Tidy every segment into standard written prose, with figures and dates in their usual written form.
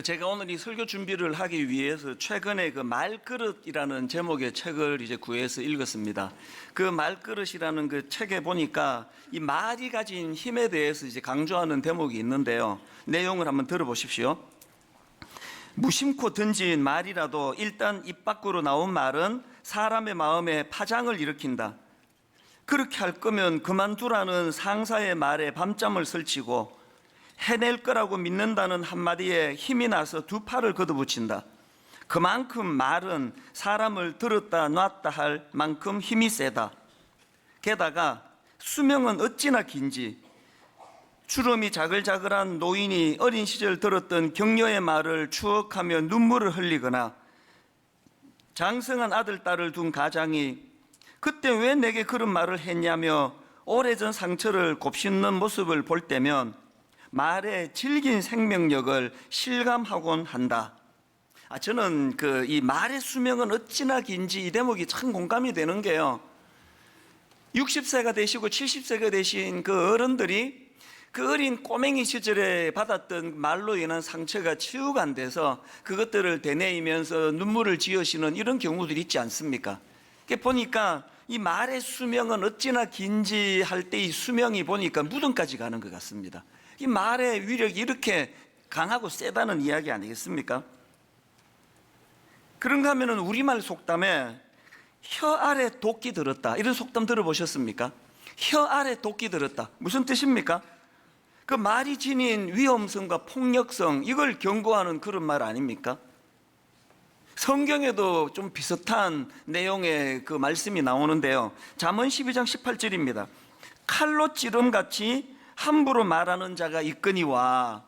제가 오늘 이 설교 준비를 하기 위해서 최근에 그 말그릇이라는 제목의 책을 이제 구해서 읽었습니다. 그 말그릇이라는 그 책에 보니까 이 말이 가진 힘에 대해서 이제 강조하는 대목이 있는데요. 내용을 한번 들어보십시오. 무심코 던진 말이라도 일단 입 밖으로 나온 말은 사람의 마음에 파장을 일으킨다. 그렇게 할 거면 그만두라는 상사의 말에 밤잠을 설치고 해낼 거라고 믿는다는 한마디에 힘이 나서 두 팔을 걷어붙인다. 그만큼 말은 사람을 들었다 놨다 할 만큼 힘이 세다. 게다가 수명은 어찌나 긴지 주름이 자글자글한 노인이 어린 시절 들었던 격려의 말을 추억하며 눈물을 흘리거나 장성한 아들, 딸을 둔 가장이 그때 왜 내게 그런 말을 했냐며 오래전 상처를 곱씹는 모습을 볼 때면 말의 질긴 생명력을 실감하곤 한다. 저는 이 말의 수명은 어찌나 긴지 이 대목이 참 공감이 되는 게요. 60세가 되시고 70세가 되신 그 어른들이 그 어린 꼬맹이 시절에 받았던 말로 인한 상처가 치유가 안 돼서 그것들을 되뇌이면서 눈물을 지으시는 이런 경우들이 있지 않습니까? 보니까 이 말의 수명은 어찌나 긴지 할 때 이 수명이 보니까 무덤까지 가는 것 같습니다. 이 말의 위력이 이렇게 강하고 세다는 이야기 아니겠습니까? 그런가 하면 우리말 속담에 혀 아래 도끼 들었다 이런 속담 들어보셨습니까? 혀 아래 도끼 들었다 무슨 뜻입니까? 그 말이 지닌 위험성과 폭력성 이걸 경고하는 그런 말 아닙니까? 성경에도 좀 비슷한 내용의 그 말씀이 나오는데요. 잠언 12장 18절입니다. 칼로 찌름같이 함부로 말하는 자가 있거니와.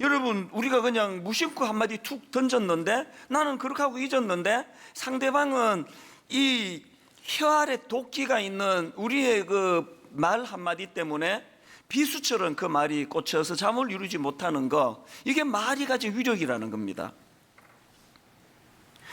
여러분, 우리가 그냥 무심코 한마디 툭 던졌는데 나는 그렇게 하고 잊었는데 상대방은 이 혀 아래 도끼가 있는 우리의 그 말 한마디 때문에 비수처럼 그 말이 꽂혀서 잠을 이루지 못하는 거, 이게 말이 가진 위력이라는 겁니다.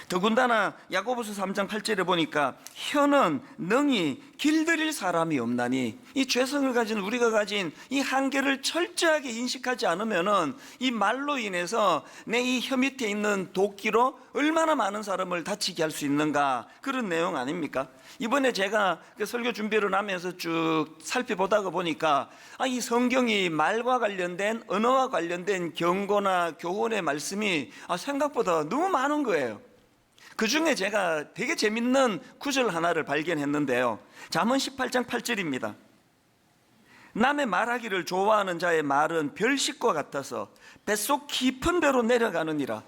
더군다나 야고보서 3장 8절에 보니까 혀는 능히 길들일 사람이 없나니, 이 죄성을 가진 우리가 가진 이 한계를 철저하게 인식하지 않으면은 이 말로 인해서 내 이 혀 밑에 있는 도끼로 얼마나 많은 사람을 다치게 할 수 있는가, 그런 내용 아닙니까? 이번에 제가 그 설교 준비를 하면서 쭉 살펴보다가 보니까 이 성경이 말과 관련된, 언어와 관련된 경고나 교훈의 말씀이 생각보다 너무 많은 거예요. 그 중에 제가 되게 재밌는 구절 하나를 발견했는데요. 잠언 18장 8절입니다. 남의 말하기를 좋아하는 자의 말은 별식과 같아서 뱃속 깊은 데로 내려가느니라.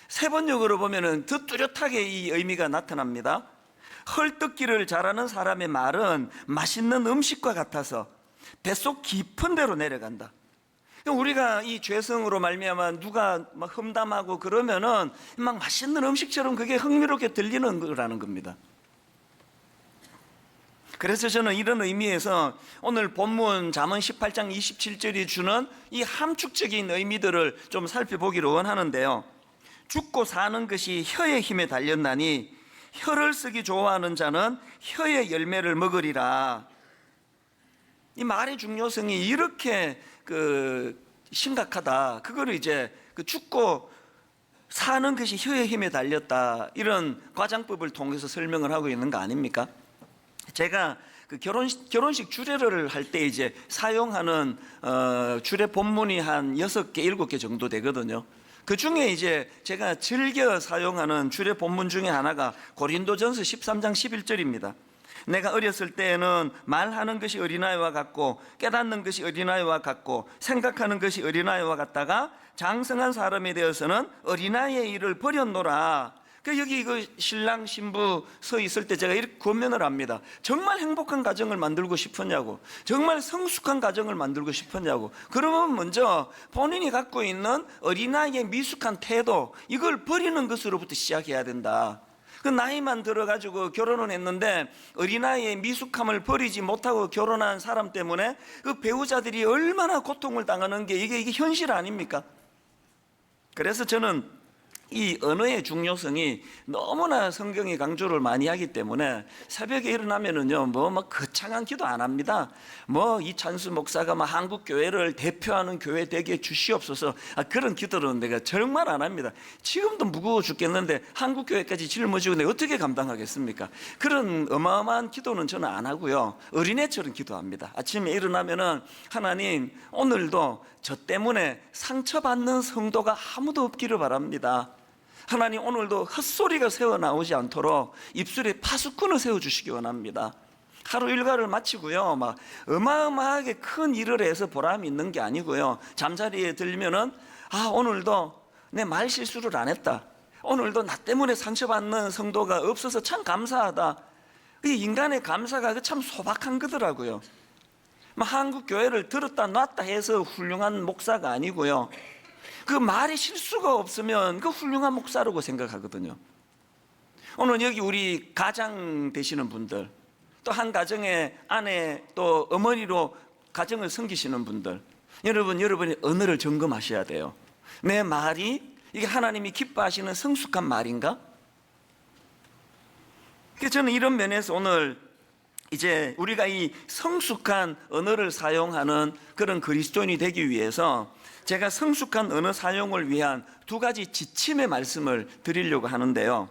세 번역으로 보면은 더 뚜렷하게 이 의미가 나타납니다. 헐뜯기를 잘하는 사람의 말은 맛있는 음식과 같아서 뱃속 깊은 데로 내려간다. 우리가 이 죄성으로 말미암아 누가 막 험담하고 그러면은 막 맛있는 음식처럼 그게 흥미롭게 들리는 거라는 겁니다. 그래서 저는 이런 의미에서 오늘 본문 잠언 18장 27절이 주는 이 함축적인 의미들을 좀 살펴보기를 원하는데요. 죽고 사는 것이 혀의 힘에 달렸나니 혀를 쓰기 좋아하는 자는 혀의 열매를 먹으리라. 이 말의 중요성이 이렇게 심각하다. 그거를 이제 죽고 사는 것이 혀의 힘에 달렸다, 이런 과장법을 통해서 설명을 하고 있는 거 아닙니까? 제가 결혼식 주례를 할 때 이제 사용하는 주례 본문이 한 6개, 7개 정도 되거든요. 그 중에 이제 제가 즐겨 사용하는 주례 본문 중에 하나가 고린도전서 13장 11절입니다. 내가 어렸을 때에는 말하는 것이 어린아이와 같고 깨닫는 것이 어린아이와 같고 생각하는 것이 어린아이와 같다가 장성한 사람이 되어서는 어린아이의 일을 버렸노라. 여기 신랑 신부 서 있을 때 제가 이렇게 권면을 합니다. 정말 행복한 가정을 만들고 싶었냐고, 정말 성숙한 가정을 만들고 싶었냐고. 그러면 먼저 본인이 갖고 있는 어린아이의 미숙한 태도, 이걸 버리는 것으로부터 시작해야 된다. 그 나이만 들어가지고 결혼을 했는데 어린아이의 미숙함을 버리지 못하고 결혼한 사람 때문에 그 배우자들이 얼마나 고통을 당하는 게 이게 현실 아닙니까? 그래서 저는 이 언어의 중요성이 너무나 성경이 강조를 많이 하기 때문에 새벽에 일어나면은요, 뭐 거창한 기도 안 합니다. 뭐 이찬수 목사가 뭐 한국 교회를 대표하는 교회 되게 주시옵소서, 그런 기도는 내가 정말 안 합니다. 지금도 무거워 죽겠는데 한국 교회까지 짊어지고 내가 어떻게 감당하겠습니까? 그런 어마어마한 기도는 저는 안 하고요, 어린애처럼 기도합니다. 아침에 일어나면은 하나님, 오늘도 저 때문에 상처받는 성도가 아무도 없기를 바랍니다. 하나님, 오늘도 헛소리가 새어나오지 않도록 입술에 파수꾼을 세워주시기 원합니다. 하루 일과를 마치고요, 막 어마어마하게 큰 일을 해서 보람이 있는 게 아니고요, 잠자리에 들면은 오늘도 내 말 실수를 안 했다, 오늘도 나 때문에 상처받는 성도가 없어서 참 감사하다. 이 인간의 감사가 참 소박한 거더라고요. 한국 교회를 들었다 놨다 해서 훌륭한 목사가 아니고요, 그 말에 실수가 없으면 그 훌륭한 목사라고 생각하거든요. 오늘 여기 우리 가장 되시는 분들, 또 한 가정의 아내 또 어머니로 가정을 섬기시는 분들, 여러분이 언어를 점검하셔야 돼요. 내 말이 이게 하나님이 기뻐하시는 성숙한 말인가? 그래서 저는 이런 면에서 오늘 이제 우리가 이 성숙한 언어를 사용하는 그런 그리스도인이 되기 위해서 제가 성숙한 언어 사용을 위한 두 가지 지침의 말씀을 드리려고 하는데요.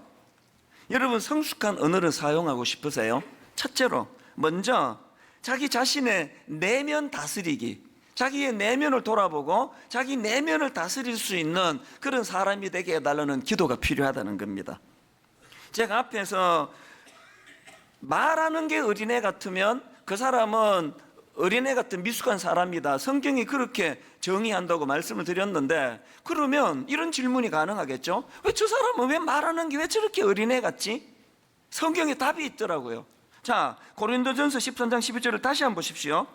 여러분, 성숙한 언어를 사용하고 싶으세요? 첫째로, 먼저 자기 자신의 내면 다스리기, 자기의 내면을 돌아보고 자기 내면을 다스릴 수 있는 그런 사람이 되게 해달라는 기도가 필요하다는 겁니다. 제가 앞에서 말하는 게 어린애 같으면 그 사람은 어린애 같은 미숙한 사람이다, 성경이 그렇게 정의한다고 말씀을 드렸는데, 그러면 이런 질문이 가능하겠죠. 왜 저 사람은 왜 말하는 게 왜 저렇게 어린애 같지? 성경에 답이 있더라고요. 자, 고린도전서 13장 12절을 다시 한번 보십시오.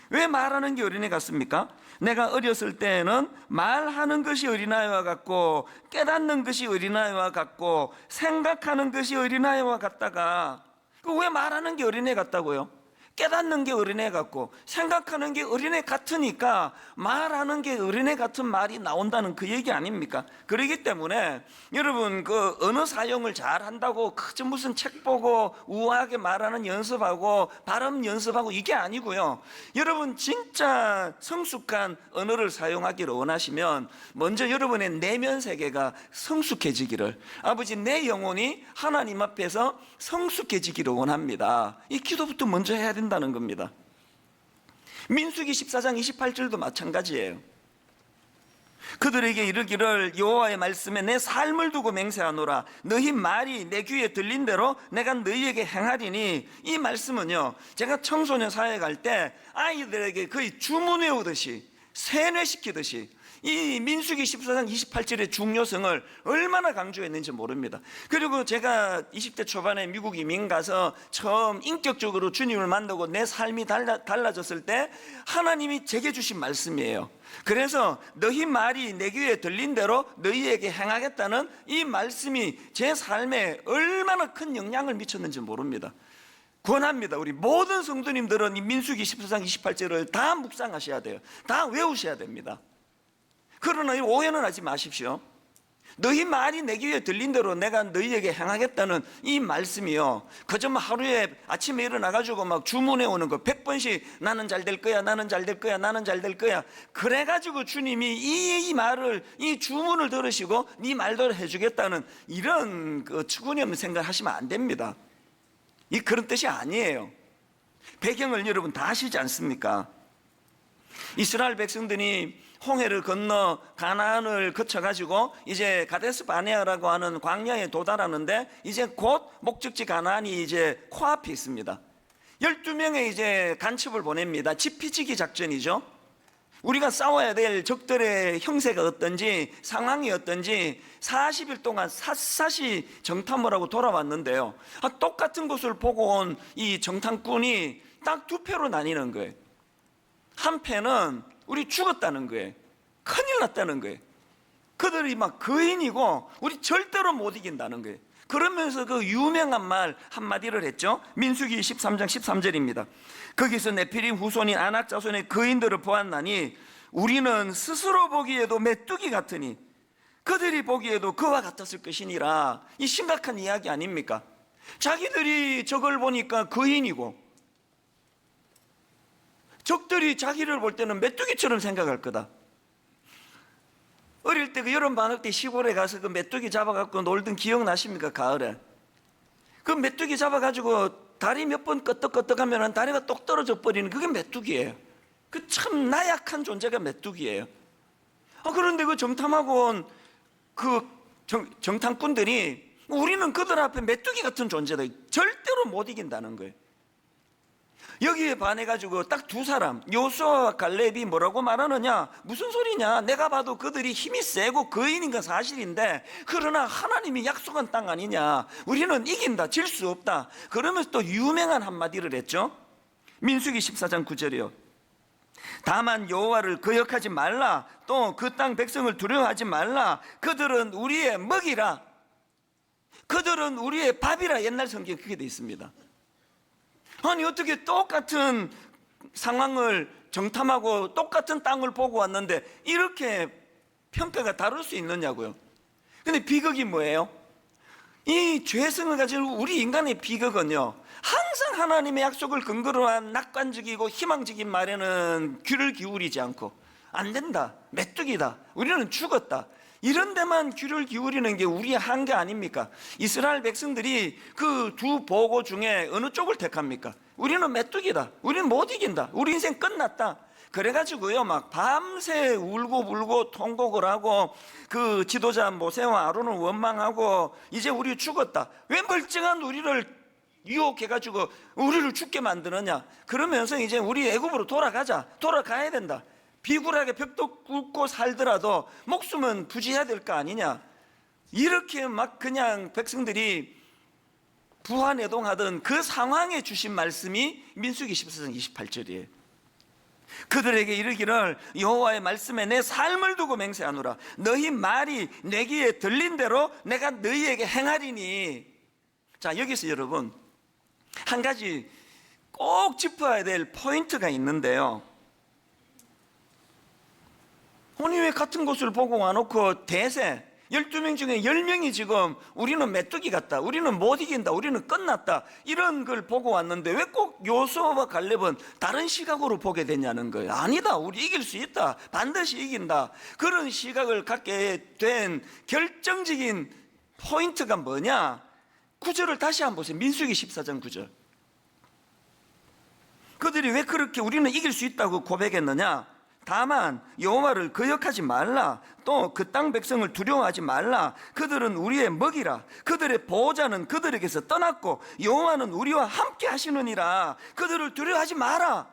왜 말하는 게 어린애 같습니까? 내가 어렸을 때에는 말하는 것이 어린아이와 같고 깨닫는 것이 어린아이와 같고 생각하는 것이 어린아이와 같다가, 왜 말하는 게 어린애 같다고요? 깨닫는 게 어린애 같고 생각하는 게 어린애 같으니까 말하는 게 어린애 같은 말이 나온다는 그 얘기 아닙니까? 그렇기 때문에 여러분, 그 언어 사용을 잘 한다고 그저 무슨 책 보고 우아하게 말하는 연습하고 발음 연습하고 이게 아니고요, 여러분 진짜 성숙한 언어를 사용하기를 원하시면 먼저 여러분의 내면 세계가 성숙해지기를, 아버지 내 영혼이 하나님 앞에서 성숙해지기를 원합니다. 이 기도부터 먼저 해야 된다는 겁니다. 민수기 14장 28절도 마찬가지예요. 그들에게 이르기를 여호와의 말씀에 내 삶을 두고 맹세하노라, 너희 말이 내 귀에 들린 대로 내가 너희에게 행하리니, 이 말씀은요, 제가 청소년 사회 갈 때 아이들에게 거의 주문 외우듯이 세뇌시키듯이 이 민수기 14장 28절의 중요성을 얼마나 강조했는지 모릅니다. 그리고 제가 20대 초반에 미국 이민 가서 처음 인격적으로 주님을 만나고 내 삶이 달라졌을 때 하나님이 제게 주신 말씀이에요. 그래서 너희 말이 내 귀에 들린 대로 너희에게 행하겠다는 이 말씀이 제 삶에 얼마나 큰 영향을 미쳤는지 모릅니다. 권합니다. 우리 모든 성도님들은 이 민수기 14장 28절을 다 묵상하셔야 돼요. 다 외우셔야 됩니다. 그러나 오해는 하지 마십시오. 너희 말이 내 귀에 들린 대로 내가 너희에게 행하겠다는 이 말씀이요, 그저 하루에 아침에 일어나가지고 막 주문해 오는 거 100번씩 나는 잘 될 거야, 나는 잘 될 거야, 나는 잘 될 거야, 그래가지고 주님이 이 말을, 이 주문을 들으시고 네 말대로 해주겠다는 이런 그 추구념 생각하시면 안 됩니다. 이 그런 뜻이 아니에요. 배경을 여러분 다 아시지 않습니까? 이스라엘 백성들이 홍해를 건너 가나안을 거쳐가지고 이제 가데스 바네아라고 하는 광야에 도달하는데, 이제 곧 목적지 가나안이 이제 코앞에 있습니다. 12명의 이제 간첩을 보냅니다. 지피지기 작전이죠. 우리가 싸워야 될 적들의 형세가 어떤지, 상황이 어떤지 40일 동안 샅샅이 정탐을 하고 돌아왔는데요, 똑같은 곳을 보고 온 이 정탐꾼이 딱 두 패로 나뉘는 거예요. 한 패는 우리 죽었다는 거예요. 큰일 났다는 거예요. 그들이 막 거인이고 우리 절대로 못 이긴다는 거예요. 그러면서 그 유명한 말 한마디를 했죠. 민수기 13장 13절입니다. 거기서 네피림 후손인 아낙 자손의 거인들을 보았나니 우리는 스스로 보기에도 메뚜기 같으니 그들이 보기에도 그와 같았을 것이니라. 이 심각한 이야기 아닙니까? 자기들이 저걸 보니까 거인이고 적들이 자기를 볼 때는 메뚜기처럼 생각할 거다. 어릴 때 그 여름방학 때 시골에 가서 그 메뚜기 잡아갖고 놀던 기억 나십니까? 가을에 그 메뚜기 잡아가지고 다리 몇 번 끄덕끄덕하면 다리가 똑 떨어져 버리는 그게 메뚜기예요. 그 참 나약한 존재가 메뚜기예요. 그런데 그 정탐학원 그 정탐꾼들이 우리는 그들 앞에 메뚜기 같은 존재다, 절대로 못 이긴다는 거예요. 여기에 반해가지고 딱 두 사람, 여호수아와 갈렙이 뭐라고 말하느냐? 무슨 소리냐? 내가 봐도 그들이 힘이 세고 거인인 건 사실인데, 그러나 하나님이 약속한 땅 아니냐? 우리는 이긴다, 질 수 없다. 그러면서 또 유명한 한마디를 했죠. 민수기 14장 9절이요. 다만 여호와를 거역하지 말라. 또 그 땅 백성을 두려워하지 말라. 그들은 우리의 먹이라. 그들은 우리의 밥이라. 옛날 성경에 그게 되어 있습니다. 아니 어떻게 똑같은 상황을 정탐하고 똑같은 땅을 보고 왔는데 이렇게 평가가 다를 수 있느냐고요. 근데 비극이 뭐예요? 이 죄성을 가진 우리 인간의 비극은요, 항상 하나님의 약속을 근거로 한 낙관적이고 희망적인 말에는 귀를 기울이지 않고, 안 된다, 메뚜기다, 우리는 죽었다, 이런 데만 귀를 기울이는 게 우리의 한계 아닙니까? 이스라엘 백성들이 그 두 보고 중에 어느 쪽을 택합니까? 우리는 메뚜기다, 우리는 못 이긴다, 우리 인생 끝났다. 그래가지고요, 막 밤새 울고 불고 통곡을 하고 그 지도자 모세와 아론을 원망하고 이제 우리 죽었다, 왜 멀쩡한 우리를 유혹해가지고 우리를 죽게 만드느냐, 그러면서 이제 우리 애굽으로 돌아가야 된다, 비굴하게 벽도 꿇고 살더라도 목숨은 부지해야 될 거 아니냐, 이렇게 막 그냥 백성들이 부하내동하던 그 상황에 주신 말씀이 민수기 14장 28절이에요. 그들에게 이르기를 여호와의 말씀에 내 삶을 두고 맹세하노라. 너희 말이 내 귀에 들린 대로 내가 너희에게 행하리니. 자, 여기서 여러분 한 가지 꼭 짚어야 될 포인트가 있는데요. 아니 왜 같은 곳을 보고 와놓고 대세 12명 중에 10명이 지금 우리는 메뚜기 같다, 우리는 못 이긴다, 우리는 끝났다, 이런 걸 보고 왔는데 왜 꼭 여호수아와 갈렙은 다른 시각으로 보게 되냐는 거예요. 아니다, 우리 이길 수 있다, 반드시 이긴다. 그런 시각을 갖게 된 결정적인 포인트가 뭐냐? 9절을 다시 한번 보세요. 민수기 14장 9절. 그들이 왜 그렇게 우리는 이길 수 있다고 고백했느냐? 다만 여호와를 거역하지 말라. 또 그 땅 백성을 두려워하지 말라. 그들은 우리의 먹이라. 그들의 보호자는 그들에게서 떠났고 여호와는 우리와 함께 하시느니라. 그들을 두려워하지 마라.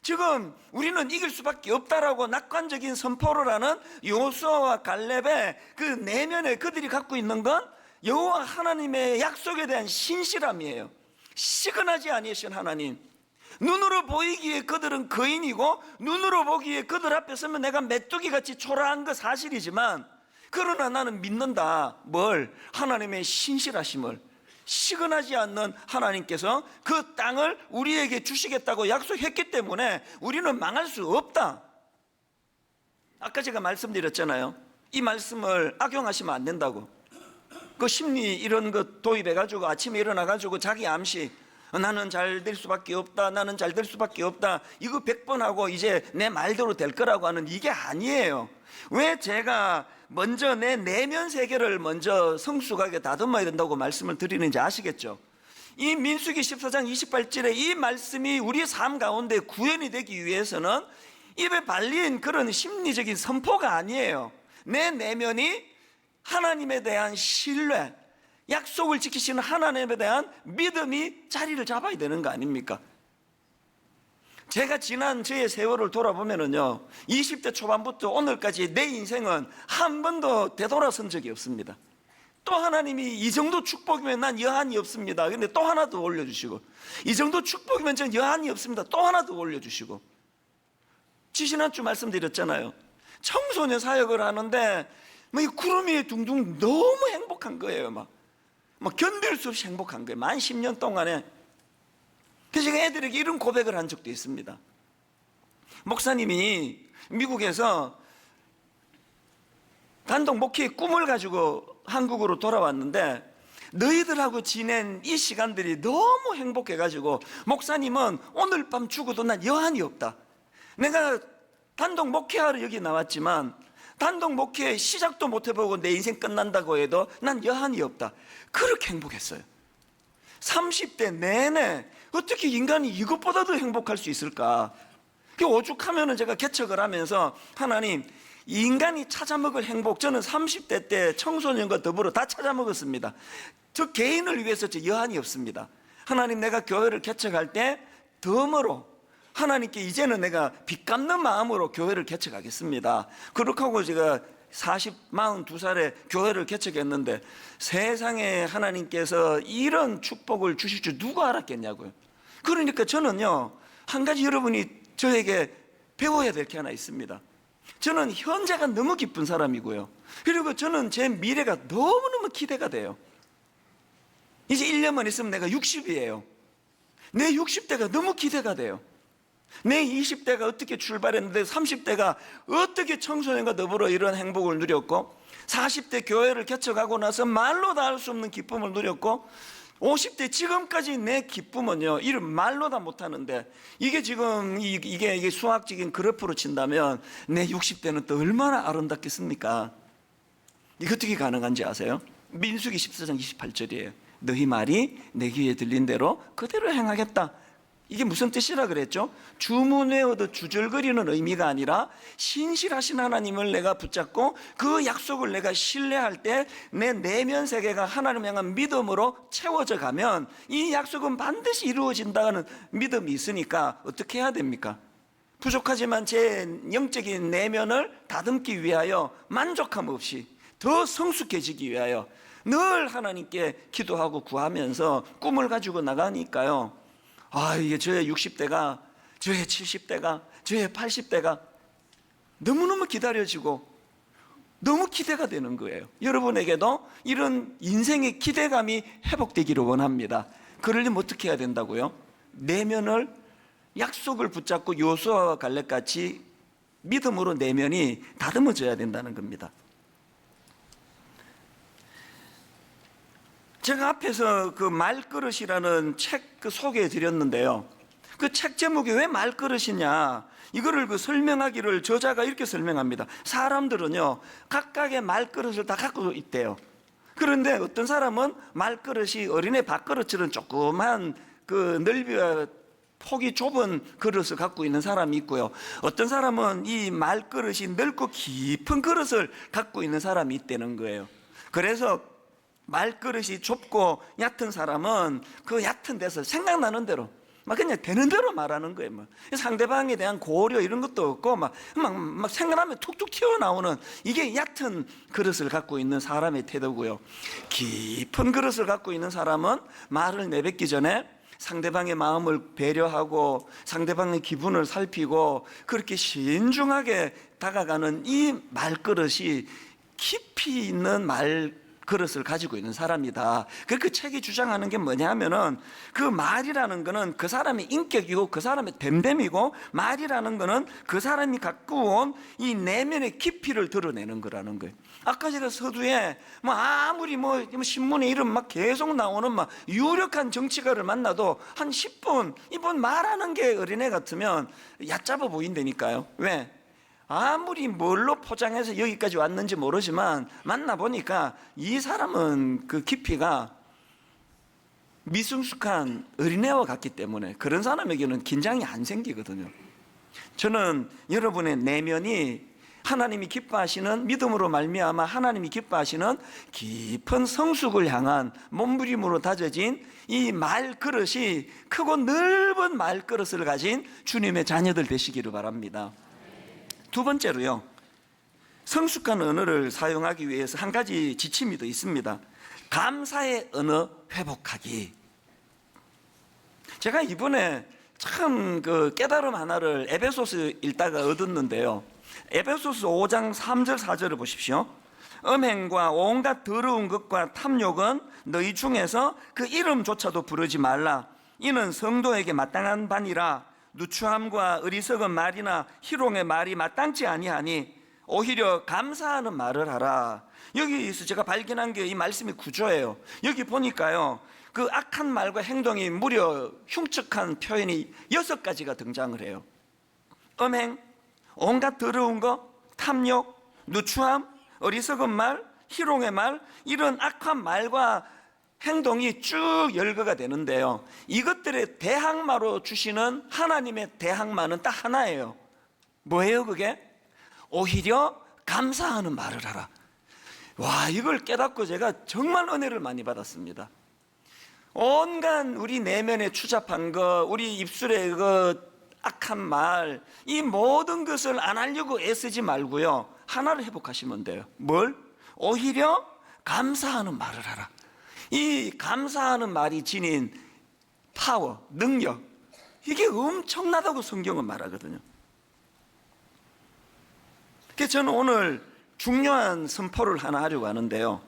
지금 우리는 이길 수밖에 없다라고 낙관적인 선포를 하는 여호수아와 갈렙의 그 내면에 그들이 갖고 있는 건 여호와 하나님의 약속에 대한 신실함이에요. 시근하지 아니하신 하나님, 눈으로 보이기에 그들은 거인이고 눈으로 보기에 그들 앞에 서면 내가 메뚜기같이 초라한 거 사실이지만, 그러나 나는 믿는다. 뭘? 하나님의 신실하심을. 시근하지 않는 하나님께서 그 땅을 우리에게 주시겠다고 약속했기 때문에 우리는 망할 수 없다. 아까 제가 말씀드렸잖아요. 이 말씀을 악용하시면 안 된다고. 그 심리 이런 거 도입해가지고 아침에 일어나가지고 자기 암시, 나는 잘 될 수밖에 없다, 나는 잘 될 수밖에 없다, 이거 100번 하고 이제 내 말대로 될 거라고 하는, 이게 아니에요. 왜 제가 먼저 내 내면 세계를 먼저 성숙하게 다듬어야 된다고 말씀을 드리는지 아시겠죠? 이 민수기 14장 28절에 이 말씀이 우리의 삶 가운데 구현이 되기 위해서는 입에 발린 그런 심리적인 선포가 아니에요. 내 내면이 하나님에 대한 신뢰, 약속을 지키시는 하나님에 대한 믿음이 자리를 잡아야 되는 거 아닙니까? 제가 지난 저의 세월을 돌아보면요, 20대 초반부터 오늘까지 내 인생은 한 번도 되돌아선 적이 없습니다. 또 하나님이 이 정도 축복이면 난 여한이 없습니다. 근데 또 하나 더 올려주시고, 이 정도 축복이면 전 여한이 없습니다. 또 하나 더 올려주시고. 지난주 말씀드렸잖아요. 청소년 사역을 하는데 뭐 이 구름 위에 둥둥 너무 행복한 거예요. 막 견딜 수 없이 행복한 거예요. 만 10년 동안에. 그래서 제가 애들에게 이런 고백을 한 적도 있습니다. 목사님이 미국에서 단독 목회의 꿈을 가지고 한국으로 돌아왔는데 너희들하고 지낸 이 시간들이 너무 행복해가지고 목사님은 오늘 밤 죽어도 난 여한이 없다. 내가 단독 목회하러 여기 나왔지만 단독 목회 시작도 못 해보고 내 인생 끝난다고 해도 난 여한이 없다. 그렇게 행복했어요. 30대 내내 어떻게 인간이 이것보다도 행복할 수 있을까? 오죽하면은 제가 개척을 하면서 하나님, 인간이 찾아먹을 행복, 저는 30대 때 청소년과 더불어 다 찾아먹었습니다. 저 개인을 위해서 저 여한이 없습니다. 하나님, 내가 교회를 개척할 때 덤으로 하나님께 이제는 내가 빚 갚는 마음으로 교회를 개척하겠습니다. 그렇게 하고 제가 42살에 교회를 개척했는데 세상에 하나님께서 이런 축복을 주실 줄 누가 알았겠냐고요. 그러니까 저는요, 한 가지 여러분이 저에게 배워야 될 게 하나 있습니다. 저는 현재가 너무 기쁜 사람이고요, 그리고 저는 제 미래가 너무너무 기대가 돼요. 이제 1년만 있으면 내가 60이에요 내 60대가 너무 기대가 돼요. 내 20대가 어떻게 출발했는데 30대가 어떻게 청소년과 더불어 이런 행복을 누렸고, 40대 교회를 개척하고 나서 말로 다 할 수 없는 기쁨을 누렸고, 50대 지금까지 내 기쁨은요, 이를 말로 다 못하는데, 이게 지금 이게 수학적인 그래프로 친다면 내 60대는 또 얼마나 아름답겠습니까? 이게 어떻게 가능한지 아세요? 민수기 14장 28절이에요 너희 말이 내 귀에 들린 대로 그대로 행하겠다. 이게 무슨 뜻이라 그랬죠? 주문에 얻어 주절거리는 의미가 아니라 신실하신 하나님을 내가 붙잡고 그 약속을 내가 신뢰할 때 내 내면 세계가 하나님을 향한 믿음으로 채워져 가면 이 약속은 반드시 이루어진다는 믿음이 있으니까 어떻게 해야 됩니까? 부족하지만 제 영적인 내면을 다듬기 위하여 만족함 없이 더 성숙해지기 위하여 늘 하나님께 기도하고 구하면서 꿈을 가지고 나가니까요, 이게 저의 60대가, 저의 70대가, 저의 80대가 너무너무 기다려지고 너무 기대가 되는 거예요. 여러분에게도 이런 인생의 기대감이 회복되기를 원합니다. 그러려면 어떻게 해야 된다고요? 내면을, 약속을 붙잡고 요수아와 갈렙같이 믿음으로 내면이 다듬어져야 된다는 겁니다. 제가 앞에서 그 말그릇이라는 책 소개해 드렸는데요, 그 책 제목이 왜 말그릇이냐, 이거를 설명하기를 저자가 이렇게 설명합니다. 사람들은요, 각각의 말그릇을 다 갖고 있대요. 그런데 어떤 사람은 말그릇이 어린애 밥그릇처럼 조그만 그 넓이와 폭이 좁은 그릇을 갖고 있는 사람이 있고요, 어떤 사람은 이 말그릇이 넓고 깊은 그릇을 갖고 있는 사람이 있다는 거예요. 그래서 말그릇이 좁고 얕은 사람은 그 얕은 데서 생각나는 대로 막 그냥 되는 대로 말하는 거예요. 상대방에 대한 고려 이런 것도 없고 막 생각나면 툭툭 튀어나오는, 이게 얕은 그릇을 갖고 있는 사람의 태도고요, 깊은 그릇을 갖고 있는 사람은 말을 내뱉기 전에 상대방의 마음을 배려하고 상대방의 기분을 살피고 그렇게 신중하게 다가가는 이 말그릇이 깊이 있는 그릇을 가지고 있는 사람이다. 그 책이 주장하는 게 뭐냐 하면은, 그 말이라는 거는 그 사람의 인격이고 그 사람의 됨됨이고, 말이라는 거는 그 사람이 갖고 온 이 내면의 깊이를 드러내는 거라는 거예요. 아까 제가 서두에 아무리 신문에 이름 막 계속 나오는 유력한 정치가를 만나도 한 10분 이분 말하는 게 어린애 같으면 얕잡아 보인다니까요. 왜? 아무리 뭘로 포장해서 여기까지 왔는지 모르지만 만나보니까 이 사람은 그 깊이가 미성숙한 어린애와 같기 때문에 그런 사람에게는 긴장이 안 생기거든요. 저는 여러분의 내면이 하나님이 기뻐하시는, 믿음으로 말미암아 하나님이 기뻐하시는 깊은 성숙을 향한 몸부림으로 다져진 이 말그릇이 크고 넓은 말그릇을 가진 주님의 자녀들 되시기를 바랍니다. 두 번째로요, 성숙한 언어를 사용하기 위해서 한 가지 지침이 더 있습니다. 감사의 언어 회복하기. 제가 이번에 참 그 깨달음 하나를 에베소서 읽다가 얻었는데요, 에베소서 5장 3절 4절을 보십시오. 음행과 온갖 더러운 것과 탐욕은 너희 중에서 그 이름조차도 부르지 말라. 이는 성도에게 마땅한 바니라. 누추함과 어리석은 말이나 희롱의 말이 마땅치 아니하니 오히려 감사하는 말을 하라. 여기서 제가 발견한 게 이 말씀의 구조예요. 여기 보니까요, 그 악한 말과 행동이 무려 흉측한 표현이 6가지가 등장을 해요. 음행, 온갖 더러운 거, 탐욕, 누추함, 어리석은 말, 희롱의 말, 이런 악한 말과 행동이 쭉 열거가 되는데요, 이것들의 대항마로 주시는 하나님의 대항마는 딱 하나예요. 뭐예요 그게? 오히려 감사하는 말을 하라. 와, 이걸 깨닫고 제가 정말 은혜를 많이 받았습니다. 온갖 우리 내면에 추잡한 거, 우리 입술에 그 악한 말, 이 모든 것을 안 하려고 애쓰지 말고요, 하나를 회복하시면 돼요. 뭘? 오히려 감사하는 말을 하라. 이 감사하는 말이 지닌 파워, 능력, 이게 엄청나다고 성경은 말하거든요. 그래서 저는 오늘 중요한 선포를 하나 하려고 하는데요,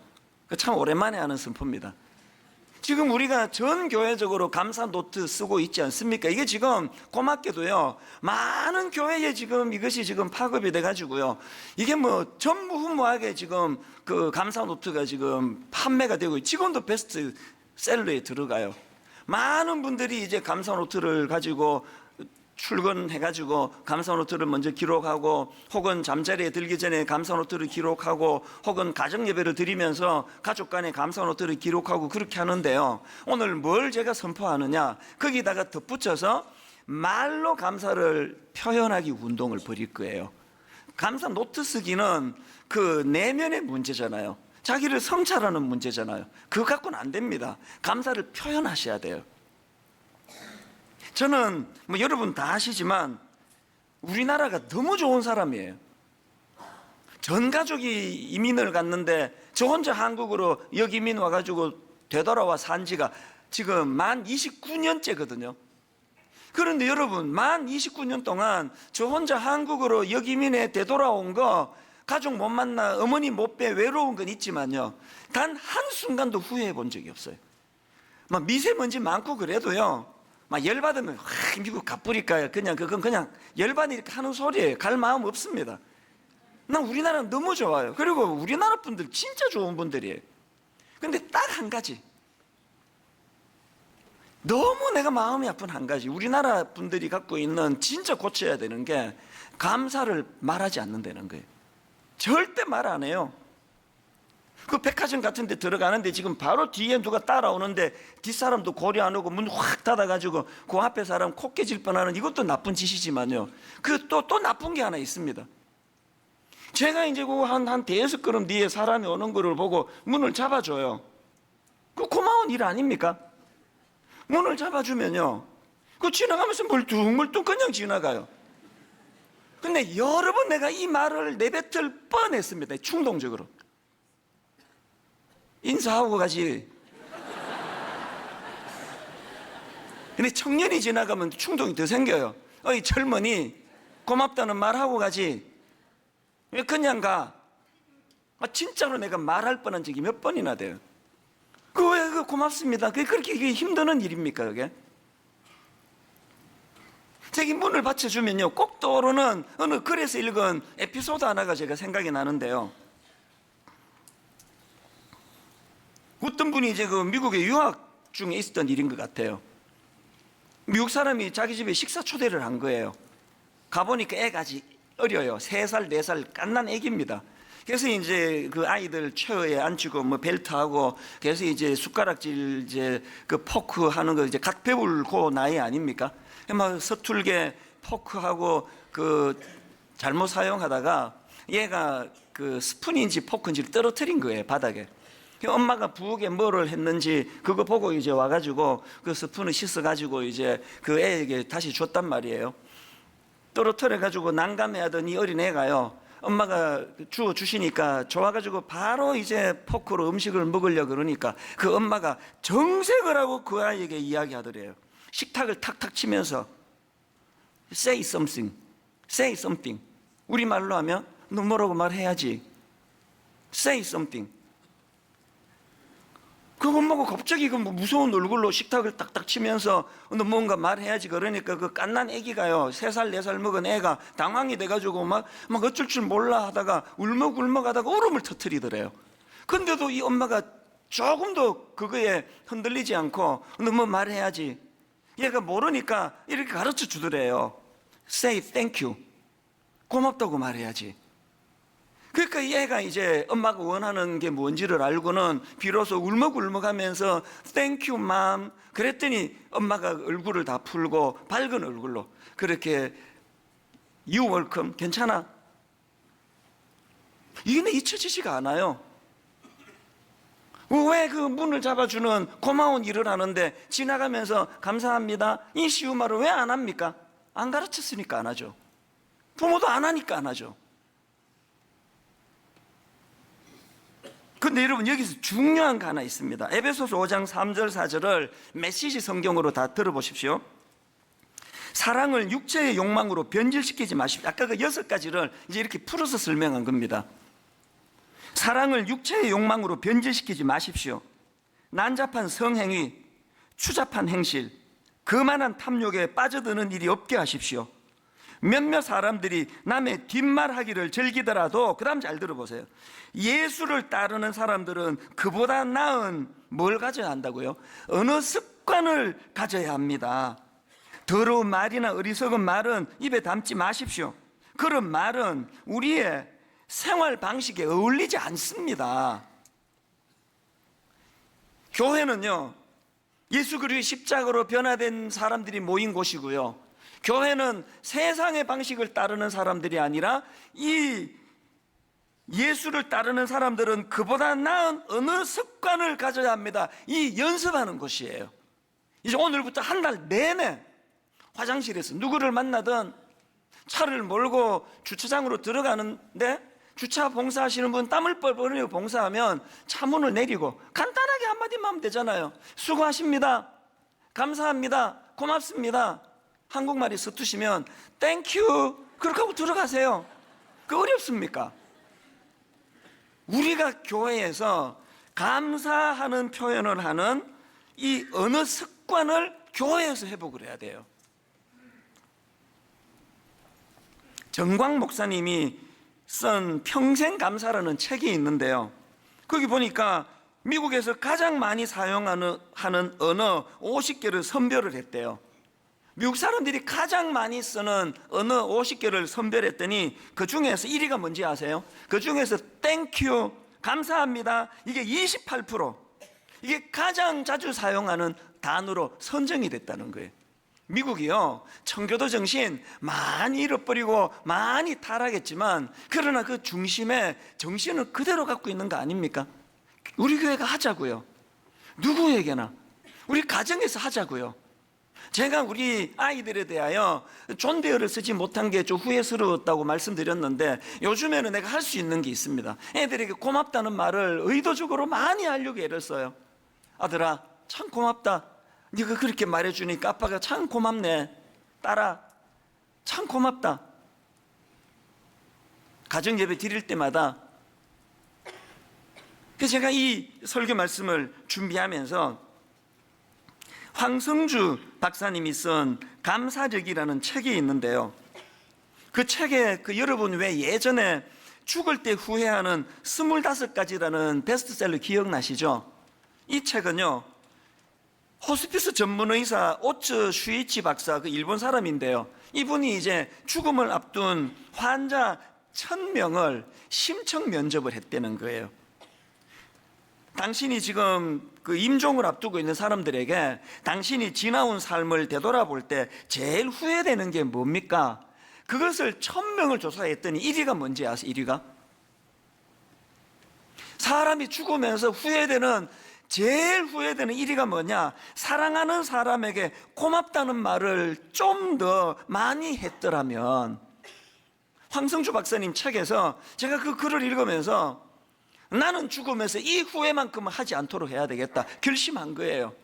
참 오랜만에 하는 선포입니다. 지금 우리가 전 교회적으로 감사 노트 쓰고 있지 않습니까? 이게 지금 고맙게도요, 많은 교회에 지금 이것이 지금 파급이 돼가지고요, 이게 뭐 전무후무하게 지금 그 감사 노트가 지금 판매가 되고 지금도 베스트셀러에 들어가요. 많은 분들이 이제 감사 노트를 가지고 출근해가지고 감사노트를 먼저 기록하고, 혹은 잠자리에 들기 전에 감사노트를 기록하고, 혹은 가정예배를 드리면서 가족 간에 감사노트를 기록하고, 그렇게 하는데요, 오늘 뭘 제가 선포하느냐, 거기다가 덧붙여서 말로 감사를 표현하기 운동을 벌일 거예요. 감사 노트 쓰기는 그 내면의 문제잖아요. 자기를 성찰하는 문제잖아요. 그거 갖고는 안 됩니다. 감사를 표현하셔야 돼요. 저는 뭐 여러분 다 아시지만 우리나라가 너무 좋은 사람이에요. 전 가족이 이민을 갔는데 저 혼자 한국으로 역이민 와가지고 되돌아와 산 지가 지금 만 29년째거든요. 그런데 여러분, 만 29년 동안 저 혼자 한국으로 역이민에 되돌아온 거, 가족 못 만나 어머니 못 뵈 외로운 건 있지만요, 단 한순간도 후회해 본 적이 없어요. 막 미세먼지 많고 그래도요, 막 열받으면 미국 가쁘니까 그건 그냥 열받으니까 하는 소리예요. 갈 마음 없습니다. 난 우리나라는 너무 좋아요. 그리고 우리나라 분들 진짜 좋은 분들이에요. 근데 딱 한 가지, 너무 내가 마음이 아픈 한 가지, 우리나라 분들이 갖고 있는 진짜 고쳐야 되는 게 감사를 말하지 않는다는 거예요. 절대 말 안 해요. 그 백화점 같은 데 들어가는데 지금 바로 뒤에 누가 따라오는데 뒷사람도 고려 안 하고 문 확 닫아가지고 그 앞에 사람 코 깨질 뻔하는, 이것도 나쁜 짓이지만요, 그 또 나쁜 게 하나 있습니다. 제가 이제 그 한 대여섯 걸음 뒤에 사람이 오는 거를 보고 문을 잡아줘요. 그 고마운 일 아닙니까? 문을 잡아주면요, 그 지나가면서 멀뚱멀뚱 그냥 지나가요. 근데 여러 번 내가 이 말을 내뱉을 뻔했습니다. 충동적으로. 인사하고 가지. 근데 청년이 지나가면 충동이 더 생겨요. 어이 젊은이, 고맙다는 말하고 가지. 왜 그냥 가? 진짜로 내가 말할 뻔한 적이 몇 번이나 돼요. 왜 고맙습니다. 그게 그렇게 힘드는 일입니까 그게? 저기 문을 받쳐주면요, 꼭 떠오르는 어느 글에서 읽은 에피소드 하나가 제가 생각이 나는데요, 어떤 분이 이제 그 미국에 유학 중에 있었던 일인 것 같아요. 미국 사람이 자기 집에 식사 초대를 한 거예요. 가보니까 애가 아직 어려요. 3살, 4살 갓난 애기입니다. 그래서 이제 그 아이들 체어에 앉히고 뭐 벨트하고, 그래서 이제 숟가락질, 이제 그 포크 하는 거 이제 갓 배울 그 나이 아닙니까? 막 서툴게 포크하고 그 잘못 사용하다가 얘가 그 스푼인지 포크인지를 떨어뜨린 거예요, 바닥에. 엄마가 부엌에 뭐를 했는지 그거 보고 이제 와가지고 그 스푼을 씻어가지고 이제 그 애에게 다시 줬단 말이에요. 떨어뜨려가지고 난감해하던 이 어린애가요, 엄마가 주시니까 좋아가지고 바로 이제 포크로 음식을 먹으려고 그러니까 그 엄마가 정색을 하고 그 아이에게 이야기하더래요. 식탁을 탁탁 치면서 Say something, say something. 우리말로 하면 너 뭐라고 말해야지. Say something. 그 엄마가 갑자기 그 무서운 얼굴로 식탁을 딱딱 치면서 너 뭔가 말해야지. 그러니까 그 갓난 애기가요, 3살 4살 먹은 애가 당황이 돼가지고 막 어쩔 줄 몰라 하다가 울먹울먹 하다가 울음을 터뜨리더래요. 근데도 이 엄마가 조금도 그거에 흔들리지 않고 너 뭐 말해야지. 얘가 모르니까 이렇게 가르쳐 주더래요. Say thank you. 고맙다고 말해야지. 그러니까 얘가 이제 엄마가 원하는 게 뭔지를 알고는 비로소 울먹울먹하면서 Thank you, mom. 그랬더니 엄마가 얼굴을 다 풀고 밝은 얼굴로 그렇게 You welcome. 괜찮아. 이게 잊혀지지가 않아요. 왜 그 문을 잡아주는 고마운 일을 하는데 지나가면서 감사합니다, 이 쉬운 말을 왜 안 합니까? 안 가르쳤으니까 안 하죠. 부모도 안 하니까 안 하죠. 근데 여러분, 여기서 중요한 거 하나 있습니다. 에베소서 5장 3절 4절을 메시지 성경으로 다 들어보십시오. 사랑을 육체의 욕망으로 변질시키지 마십시오. 아까 그 6가지를 이제 이렇게 풀어서 설명한 겁니다. 사랑을 육체의 욕망으로 변질시키지 마십시오. 난잡한 성행위, 추잡한 행실, 거만한 탐욕에 빠져드는 일이 없게 하십시오. 몇몇 사람들이 남의 뒷말하기를 즐기더라도, 그 다음 잘 들어보세요. 예수를 따르는 사람들은 그보다 나은 뭘 가져야 한다고요? 어느 습관을 가져야 합니다. 더러운 말이나 어리석은 말은 입에 담지 마십시오. 그런 말은 우리의 생활 방식에 어울리지 않습니다. 교회는요, 예수 그리스도의 십자가로 변화된 사람들이 모인 곳이고요, 교회는 세상의 방식을 따르는 사람들이 아니라 이 예수를 따르는 사람들은 그보다 나은 어느 습관을 가져야 합니다. 이 연습하는 곳이에요. 이제 오늘부터 한 달 내내 화장실에서 누구를 만나든 차를 몰고 주차장으로 들어가는데 주차 봉사하시는 분 땀을 뻘뻘 흘리고 봉사하면 차 문을 내리고 간단하게 한마디만 하면 되잖아요. 수고하십니다, 감사합니다, 고맙습니다. 한국말이 서투시면 땡큐 그렇게 하고 들어가세요. 그 어렵습니까? 우리가 교회에서 감사하는 표현을 하는 이 언어 습관을 교회에서 회복을 해야 돼요. 정광 목사님이 쓴 평생 감사라는 책이 있는데요, 거기 보니까 미국에서 가장 많이 사용하는 언어 50개를 선별을 했대요. 미국 사람들이 가장 많이 쓰는 언어 50개를 선별했더니 그 중에서 1위가 뭔지 아세요? 그 중에서 땡큐, 감사합니다, 이게 28%, 이게 가장 자주 사용하는 단어로 선정이 됐다는 거예요. 미국이요, 청교도 정신 많이 잃어버리고 많이 타락했지만 그러나 그 중심에 정신을 그대로 갖고 있는 거 아닙니까? 우리 교회가 하자고요. 누구에게나 우리 가정에서 하자고요. 제가 우리 아이들에 대하여 존대어를 쓰지 못한 게 좀 후회스러웠다고 말씀드렸는데, 요즘에는 내가 할 수 있는 게 있습니다. 애들에게 고맙다는 말을 의도적으로 많이 하려고 애를 써요. 아들아, 참 고맙다, 네가 그렇게 말해주니까 아빠가 참 고맙네. 딸아, 참 고맙다. 가정예배 드릴 때마다. 그래서 제가 이 설교 말씀을 준비하면서 황성주 박사님이 쓴 감사력이라는 책이 있는데요, 그 책에 여러분 왜 예전에 죽을 때 후회하는 25가지라는 베스트셀러 기억나시죠? 이 책은요, 호스피스 전문의사 오츠 슈이치 박사, 그 일본 사람인데요, 이분이 이제 죽음을 앞둔 환자 1000명을 심층 면접을 했다는 거예요. 당신이 지금 그 임종을 앞두고 있는 사람들에게 당신이 지나온 삶을 되돌아볼 때 제일 후회되는 게 뭡니까? 그것을 1000명을 조사했더니 1위가 뭔지 아세요? 1위가? 사람이 죽으면서 제일 후회되는 1위가 뭐냐? 사랑하는 사람에게 고맙다는 말을 좀 더 많이 했더라면. 황성주 박사님 책에서 제가 그 글을 읽으면서 나는 죽으면서 이 후회만큼은 하지 않도록 해야 되겠다 결심한 거예요.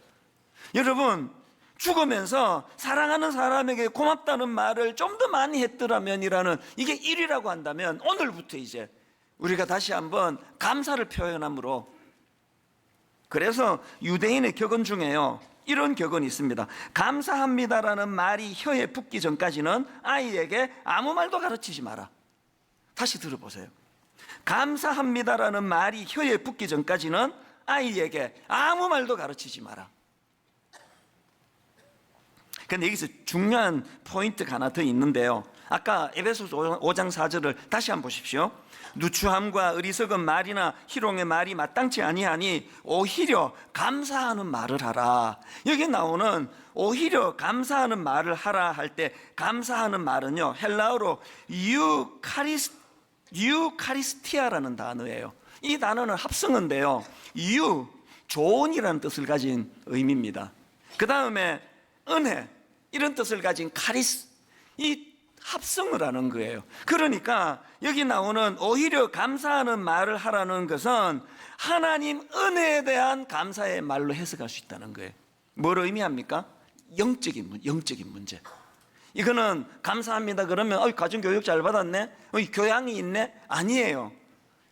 여러분, 죽으면서 사랑하는 사람에게 고맙다는 말을 좀 더 많이 했더라면이라는 이게 1위라고 한다면, 오늘부터 이제 우리가 다시 한번 감사를 표현함으로 그래서 유대인의 격언 중에요, 이런 격언이 있습니다. 감사합니다라는 말이 혀에 붙기 전까지는 아이에게 아무 말도 가르치지 마라. 다시 들어보세요. 감사합니다라는 말이 혀에 붙기 전까지는 아이에게 아무 말도 가르치지 마라. 그런데 여기서 중요한 포인트가 하나 더 있는데요. 아까 에베소서 5장 4절을 다시 한번 보십시오. 누추함과 어리석은 말이나 희롱의 말이 마땅치 아니하니 오히려 감사하는 말을 하라. 여기 나오는 오히려 감사하는 말을 하라 할 때 감사하는 말은요, 헬라어로 유카리스티아라는 단어예요. 이 단어는 합성어인데요, 좋은이라는 뜻을 가진 의미입니다. 그 다음에 은혜, 이런 뜻을 가진 카리스, 이 합성어라는 거예요. 그러니까 여기 나오는 오히려 감사하는 말을 하라는 것은 하나님 은혜에 대한 감사의 말로 해석할 수 있다는 거예요. 뭘 의미합니까? 영적인 문제. 이거는 감사합니다 그러면 가정교육 잘 받았네, 교양이 있네, 아니에요.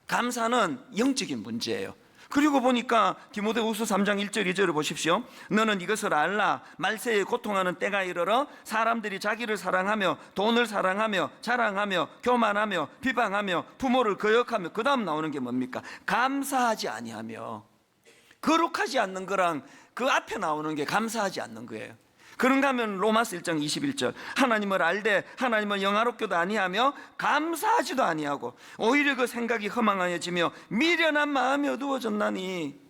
감사는 영적인 문제예요. 그리고 보니까 디모데후서 3장 1절 2절을 보십시오. 너는 이것을 알라. 말세에 고통하는 때가 이르러 사람들이 자기를 사랑하며 돈을 사랑하며 자랑하며 교만하며 비방하며 부모를 거역하며, 그 다음 나오는 게 뭡니까? 감사하지 아니하며. 거룩하지 않는 거랑 그 앞에 나오는 게 감사하지 않는 거예요. 그런가 하면 로마서 1장 21절 하나님을 알되 하나님을 영화롭게도 아니하며 감사하지도 아니하고 오히려 그 생각이 허망하여지며 미련한 마음이 어두워졌나니.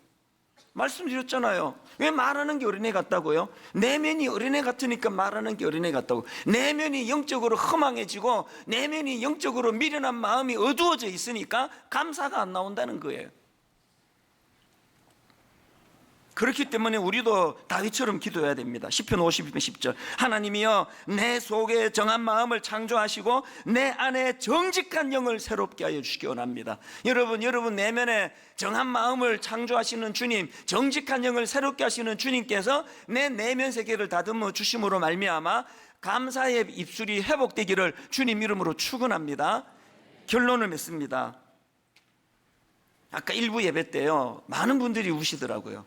말씀드렸잖아요. 왜 말하는 게 어린애 같다고요? 내면이 어린애 같으니까 말하는 게 어린애 같다고. 내면이 영적으로 허망해지고 내면이 영적으로 미련한 마음이 어두워져 있으니까 감사가 안 나온다는 거예요. 그렇기 때문에 우리도 다윗처럼 기도해야 됩니다. 시편 52편 10절 하나님이여 내 속에 정한 마음을 창조하시고 내 안에 정직한 영을 새롭게 하여 주시기 원합니다. 여러분 내면에 정한 마음을 창조하시는 주님, 정직한 영을 새롭게 하시는 주님께서 내 내면 세계를 다듬어 주심으로 말미암아 감사의 입술이 회복되기를 주님 이름으로 축원합니다. 결론을 맺습니다. 아까 일부 예배 때요, 많은 분들이 우시더라고요.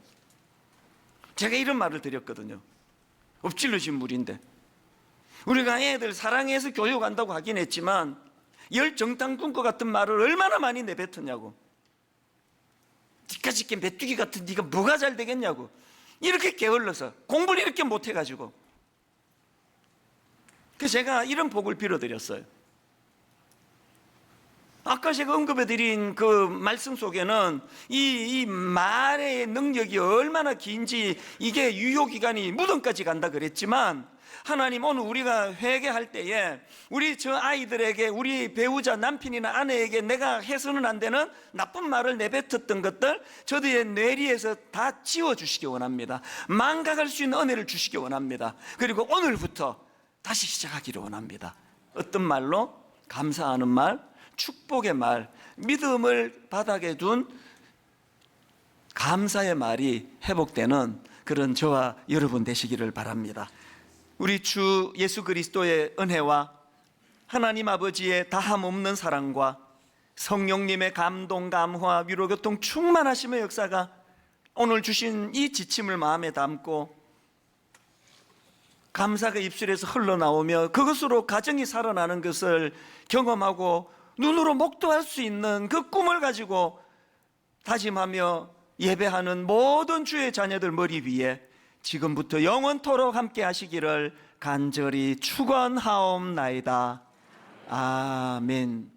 제가 이런 말을 드렸거든요. 엎질러진 물인데 우리가 애들 사랑해서 교육한다고 하긴 했지만 열정탕꾼 것 같은 말을 얼마나 많이 내뱉었냐고. 니까짓 게 메뚜기 같은 네가 뭐가 잘 되겠냐고. 이렇게 게을러서 공부를 이렇게 못해가지고. 그래서 제가 이런 복을 빌어드렸어요. 아까 제가 언급해드린 그 말씀 속에는 이 말의 능력이 얼마나 긴지, 이게 유효기간이 무덤까지 간다 그랬지만, 하나님 오늘 우리가 회개할 때에 우리 저 아이들에게, 우리 배우자 남편이나 아내에게 내가 해서는 안 되는 나쁜 말을 내뱉었던 것들 저들의 뇌리에서 다 지워주시기 원합니다. 망각할 수 있는 은혜를 주시기 원합니다. 그리고 오늘부터 다시 시작하기를 원합니다. 어떤 말로? 감사하는 말, 축복의 말, 믿음을 바닥에 둔 감사의 말이 회복되는 그런 저와 여러분 되시기를 바랍니다. 우리 주 예수 그리스도의 은혜와 하나님 아버지의 다함없는 사랑과 성령님의 감동, 감화, 위로, 교통, 충만하심의 역사가 오늘 주신 이 지침을 마음에 담고 감사가 입술에서 흘러나오며 그것으로 가정이 살아나는 것을 경험하고 눈으로 목도할 수 있는 그 꿈을 가지고 다짐하며 예배하는 모든 주의 자녀들 머리 위에 지금부터 영원토록 함께 하시기를 간절히 축원하옵나이다. 아멘.